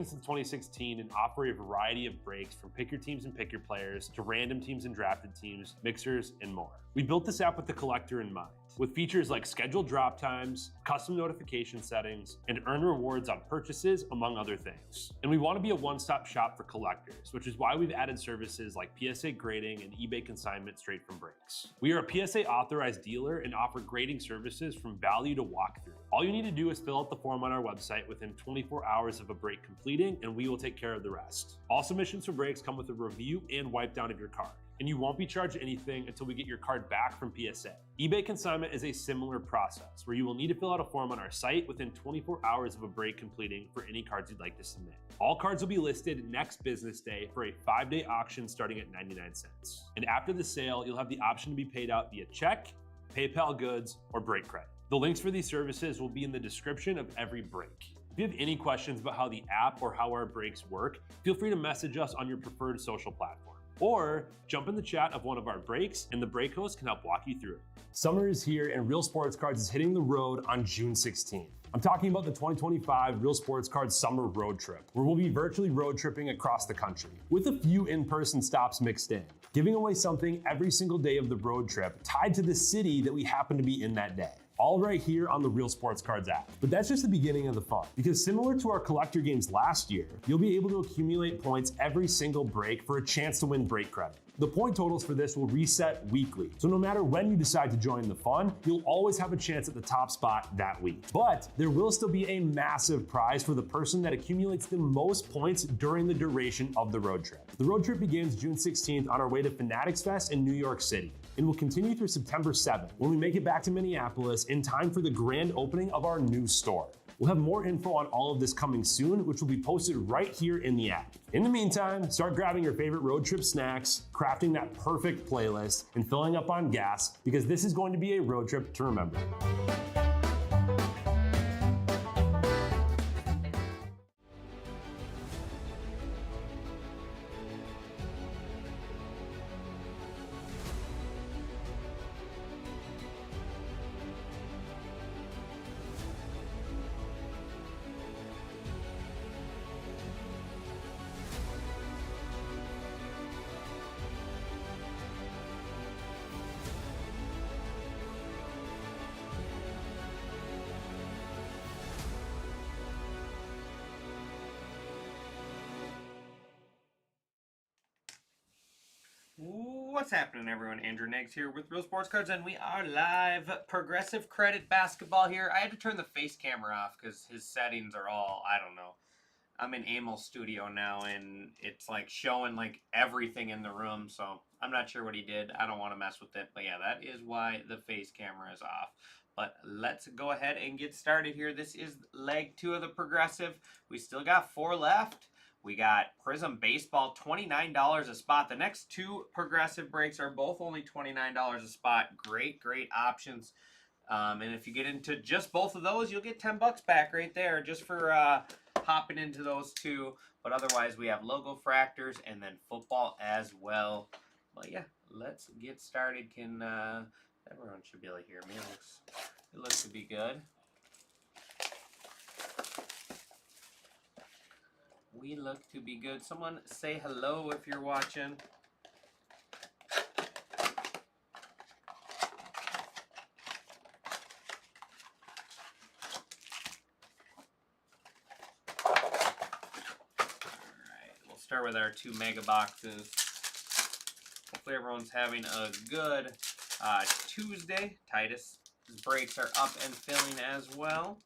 Since 2016 and offer a variety of breaks from pick your teams and pick your players to random teams and drafted teams, mixers, and more. We built this app with the collector in mind, with features like scheduled drop times, custom notification settings, and earn rewards on purchases, among other things. And we want to be a one-stop shop for collectors, which is why we've added services like PSA grading and eBay consignment straight from breaks. We are a PSA authorized dealer and offer grading services from value to walkthrough. All you need to do is fill out the form on our website within 24 hours of a break completing, and we will take care of the rest. All submissions for breaks come with a review and wipe down of your card, and you won't be charged anything until we get your card back from PSA. eBay consignment is a similar process, where you will need to fill out a form on our site within 24 hours of a break completing for any cards you'd like to submit. All cards will be listed next business day for a 5-day auction starting at 99 cents. And after the sale, you'll have the option to be paid out via check, PayPal goods, or break credit. The links for these services will be in the description of every break. If you have any questions about how the app or how our breaks work, feel free to message us on your preferred social platform. Or jump in the chat of one of our breaks and the break host can help walk you through it. Summer is here and Real Sports Cards is hitting the road on June 16th. I'm talking about the 2025 Real Sports Cards Summer Road Trip, where we'll be virtually road tripping across the country, with a few in-person stops mixed in, giving away something every single day of the road trip tied to the city that we happen to be in that day. All right here on the Real Sports Cards app. But that's just the beginning of the fun, because similar to our collector games last year, you'll be able to accumulate points every single break for a chance to win break credit. The point totals for this will reset weekly, so no matter when you decide to join the fun, you'll always have a chance at the top spot that week. But there will still be a massive prize for the person that accumulates the most points during the duration of the road trip. The road trip begins June 16th on our way to Fanatics Fest in New York City, and will continue through September 7th when we make it back to Minneapolis in time for the grand opening of our new store. We'll have more info on all of this coming soon, which will be posted right here in the app. In the meantime, start grabbing your favorite road trip snacks, crafting that perfect playlist, and filling up on gas, because this is going to be a road trip to remember. What's happening, everyone? Andrew Neggs here with Real Sports Cards, and we are live. Progressive Credit Basketball here. I had to turn the face camera off because his settings are all, I don't know. I'm in Amel Studio now, and it's like showing like everything in the room, so I'm not sure what he did. I don't want to mess with it, but yeah, that is why the face camera is off. But let's go ahead and get started here. This is leg 2 of the Progressive. We still got 4 left. We got Prism Baseball, $29 a spot. The next 2 Progressive breaks are both only $29 a spot. Great options. And if you get into just both of those, you'll get $10 back right there just for hopping into those 2. But otherwise, we have Logo Fractors and then football as well. But yeah, let's get started. Everyone should be able to hear me. It looks to be good. We look to be good. Someone say hello if you're watching. Alright, we'll start with our 2 mega boxes. Hopefully everyone's having a good Tuesday. Titus' breaks are up and filling as well.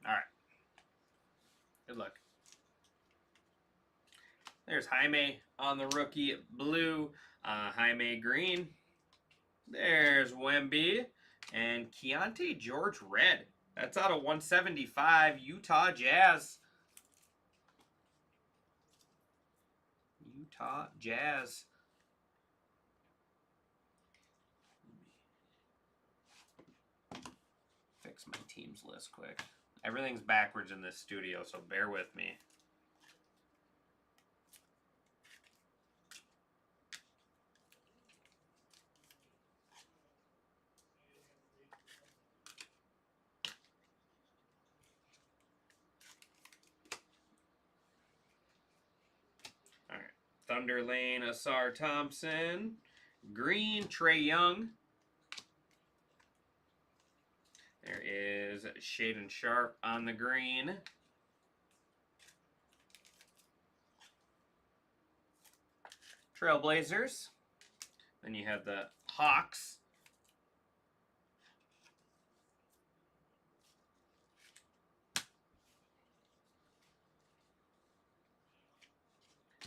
Alright. Good luck. There's Jaime on the rookie blue. Jaime green. There's Wemby. And Keontae George red. That's out of 175. Utah Jazz. Utah Jazz. Fix my teams list quick. Everything's backwards in this studio, so bear with me. All right. Thunder Lane, Asar Thompson. Green, Trae Young. There is Shaden Sharp on the green. Trailblazers. Then you have the Hawks.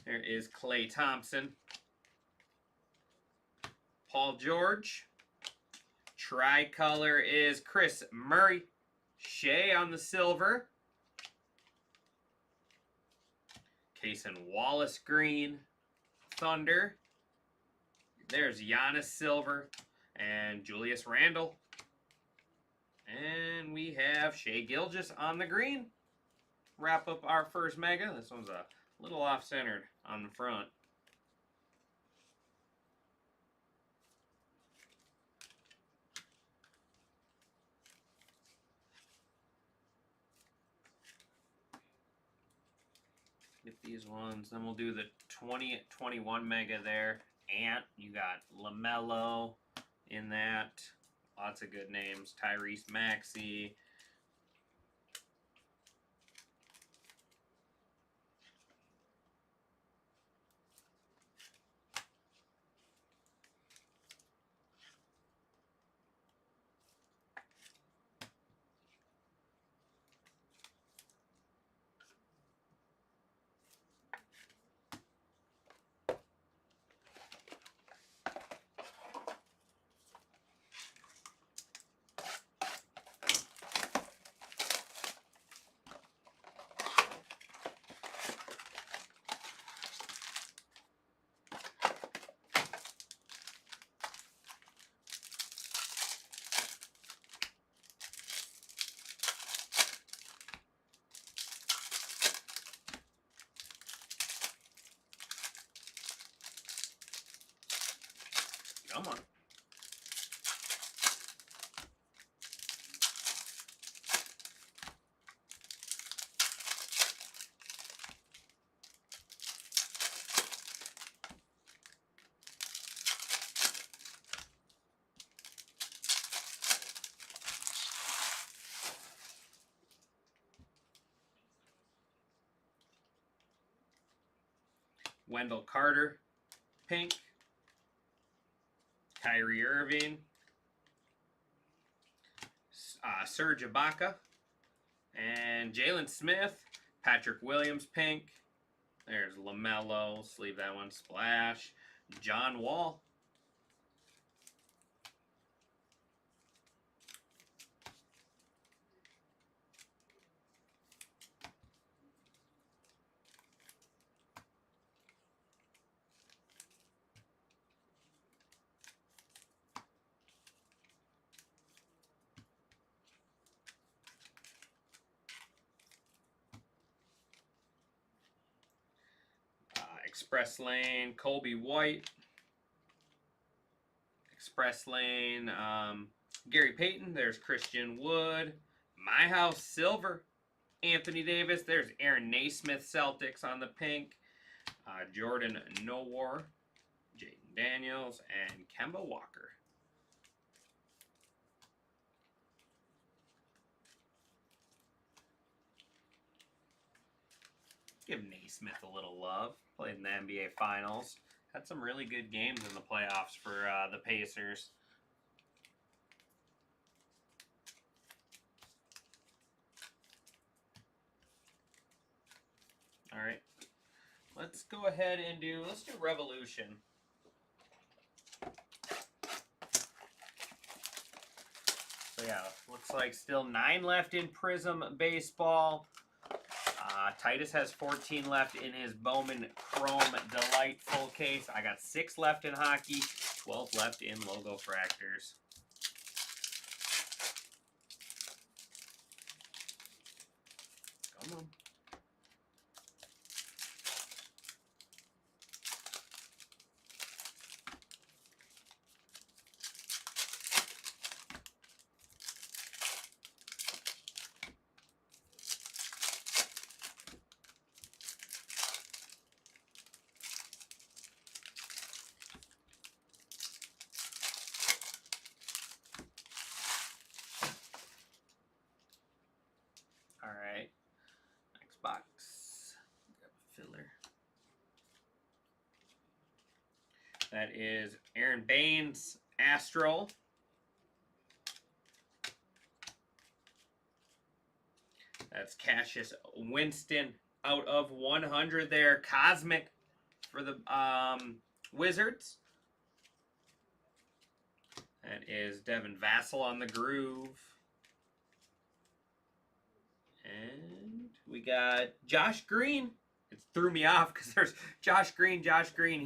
There is Klay Thompson. Paul George. Tricolor is Chris Murray. Shea on the silver. Cason Wallace green. Thunder. There's Giannis silver and Julius Randle. And we have Shai Gilgeous on the green. Wrap up our first mega. This one's a little off-centered on the front. Get these ones. Then we'll do the 20-21 mega there. Ant, you got LaMelo in that. Lots of good names. Tyrese Maxey. Come on. Wendell Carter, pink. Kyrie Irving, Serge Ibaka, and Jalen Smith, Patrick Williams, pink. There's LaMelo, sleeve that one, splash. John Wall. Express Lane, Colby White. Express Lane, Gary Payton. There's Christian Wood. My House Silver, Anthony Davis. There's Aaron Naismith, Celtics on the pink. Jordan Nowar, Jaden Daniels, and Kemba Walker. Give Naismith a little love. Played in the NBA Finals. Had some really good games in the playoffs for the Pacers. All right. Let's go ahead and let's do Revolution. So yeah, looks like still 9 left in Prism Baseball. Titus has 14 left in his Bowman Chrome Delightful case. I got 6 left in hockey, 12 left in Logo Fractors. Come on. All right, next box. Grab a filler. That is Aaron Baines, Astral. That's Cassius Winston out of 100 there. Cosmic for the Wizards. That is Devin Vassell on the Groove. And we got Josh Green. It threw me off because there's Josh Green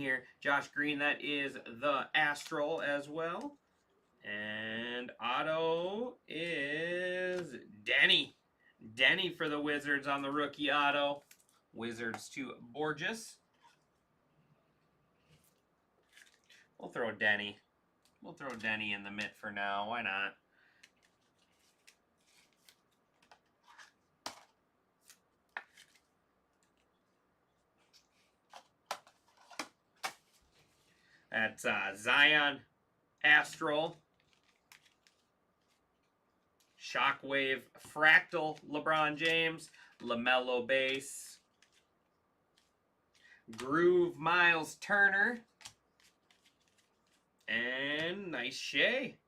here. Josh Green, that is the Astral as well. And auto is Denny. Denny for the Wizards on the rookie auto. Wizards to Borges. We'll throw Denny. We'll throw Denny in the mitt for now. Why not? That's Zion, Astral, Shockwave, Fractal, LeBron James, LaMelo Base, Groove, Miles Turner, and nice Shea.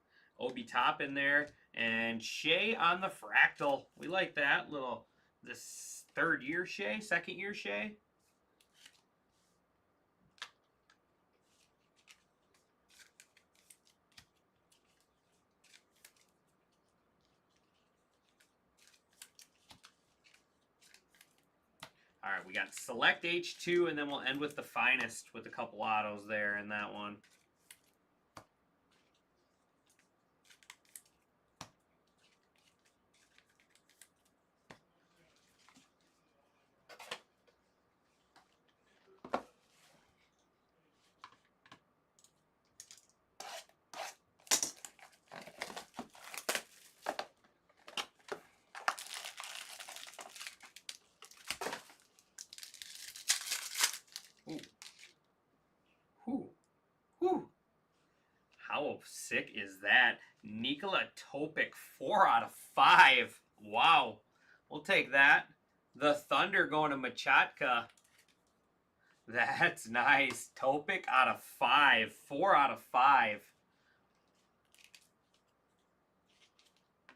Obi Top in there, and Shea on the Fractal. We like that little, this third year Shea, second year Shea. All right, we got Select H2, and then we'll end with the Finest with a couple autos there in that one. Whew. How sick is that? Nikola Topic, 4 out of 5. Wow. We'll take that. The Thunder going to Machatka. That's nice. Topic out of 5. 4 out of 5.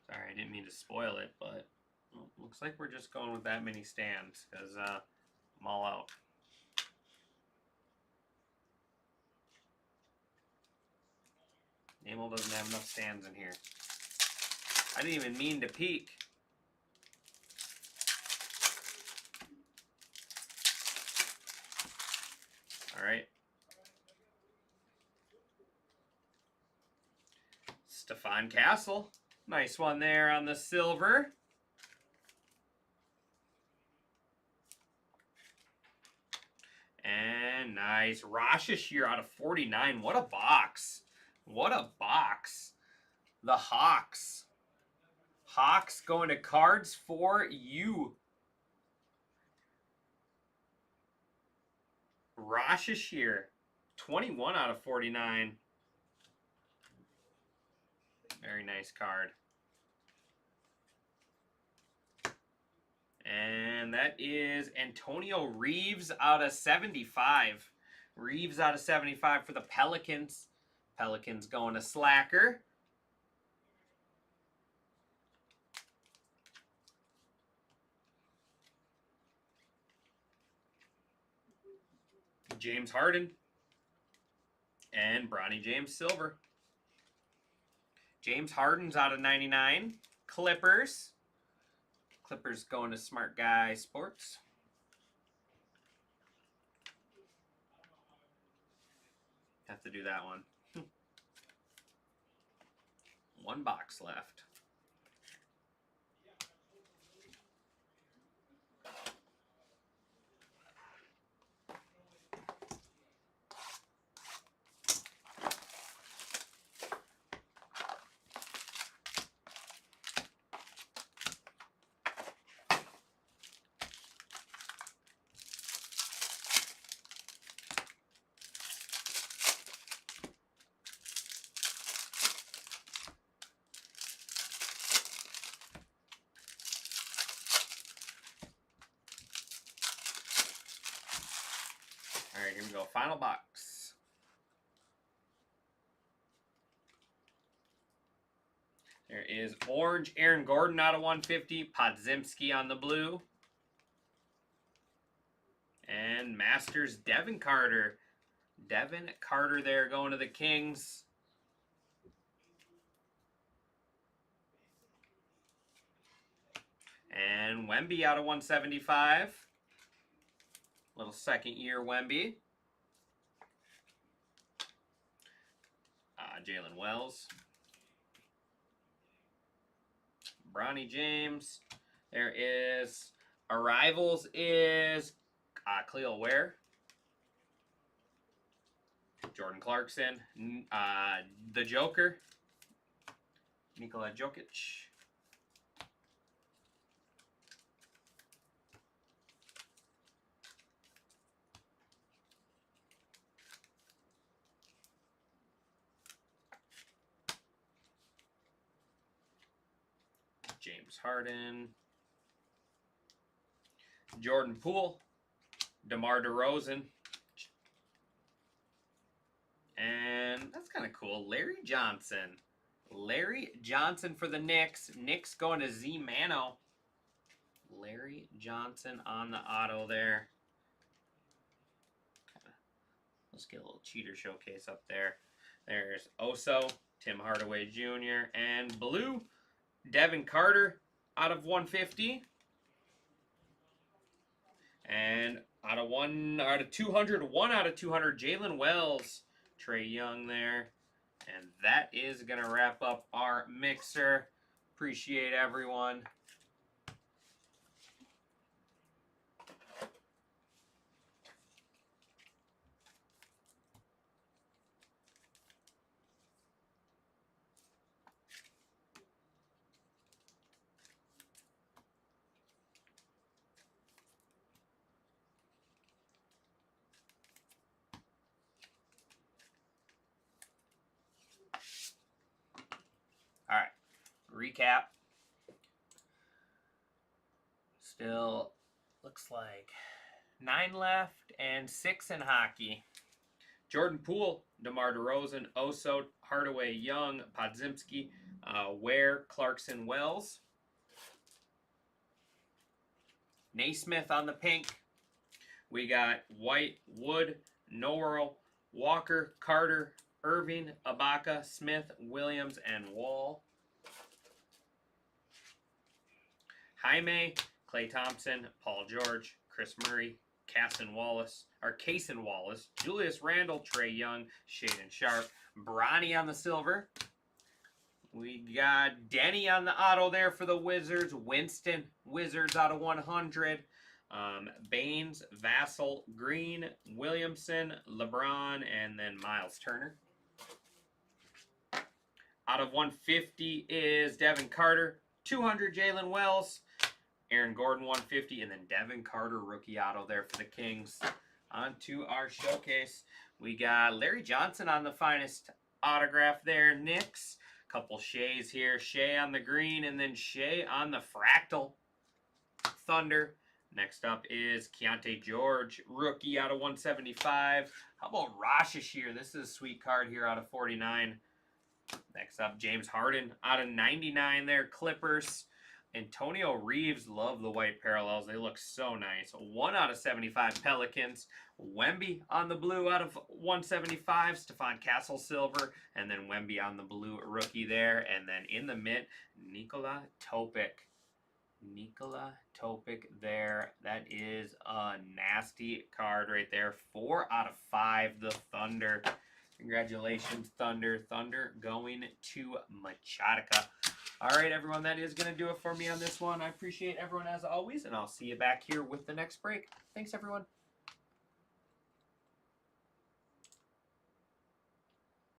Sorry, I didn't mean to spoil it, but well, looks like we're just going with that many stands because I'm all out. Amel doesn't have enough stands in here. I didn't even mean to peek. All right. Stefan Castle. Nice one there on the silver. And nice. Rashashir out of 49. What a box. What a box. The Hawks. Hawks going to Cards for You. Rashashir. 21 out of 49. Very nice card. And that is Antonio Reeves out of 75. Reeves out of 75 for the Pelicans. Pelicans going to Slacker. James Harden. And Bronny James Silver. James Harden's out of 99. Clippers. Clippers going to Smart Guy Sports. Have to do that one. One box left. All right, here we go. Final box. There is orange Aaron Gordon out of 150. Podziemski on the blue. And Masters Devin Carter. Devin Carter there going to the Kings. And Wemby out of 175. Little second year Wemby. Jalen Wells. Bronny James. There is Arrivals is Cleo Ware. Jordan Clarkson. The Joker. Nikola Jokic. James Harden. Jordan Poole. DeMar DeRozan. And that's kind of cool. Larry Johnson. Larry Johnson for the Knicks. Knicks going to Z Mano. Larry Johnson on the auto there. Let's get a little cheater showcase up there. There's Oso, Tim Hardaway Jr., and blue, Devin Carter out of 150. And out of 200, 1 out of 200, Jalen Wells, Trae Young there. And that is going to wrap up our mixer. Appreciate everyone. All right, recap. Still looks like 9 left and 6 in hockey. Jordan Poole, DeMar DeRozan, Oso, Hardaway Young, Podziemski, Ware, Clarkson, Wells. Naismith on the pink. We got White, Wood, Norrell, Walker, Carter, Irving, Ibaka, Smith, Williams, and Wall. Jaime, Klay Thompson, Paul George, Chris Murray, Cason Wallace, Julius Randle, Trae Young, Shaedon Sharpe, Bronny on the silver. We got Denny on the auto there for the Wizards. Winston, Wizards out of 100. Baines, Vassell, Green, Williamson, LeBron, and then Miles Turner. Out of 150 is Devin Carter. 200, Jalen Wells. Aaron Gordon, 150. And then Devin Carter, rookie auto there for the Kings. On to our showcase. We got Larry Johnson on the finest autograph there. Knicks. Couple Sheas here. Shea on the green and then Shea on the fractal. Thunder. Next up is Keontae George, rookie out of 175. How about Rashashir? This is a sweet card here out of 49. Next up, James Harden out of 99 there, Clippers. Antonio Reeves, love the white parallels. They look so nice. 1 out of 75, Pelicans. Wemby on the blue out of 175, Stephon Castle silver. And then Wemby on the blue, rookie there. And then in the mint, Nikola Topic. Nikola Topic there. That is a nasty card right there. 4 out of 5, the Thunder. Congratulations, Thunder. Thunder going to Machatica. All right, everyone, that is going to do it for me on this one. I appreciate everyone as always, and I'll see you back here with the next break. Thanks, everyone.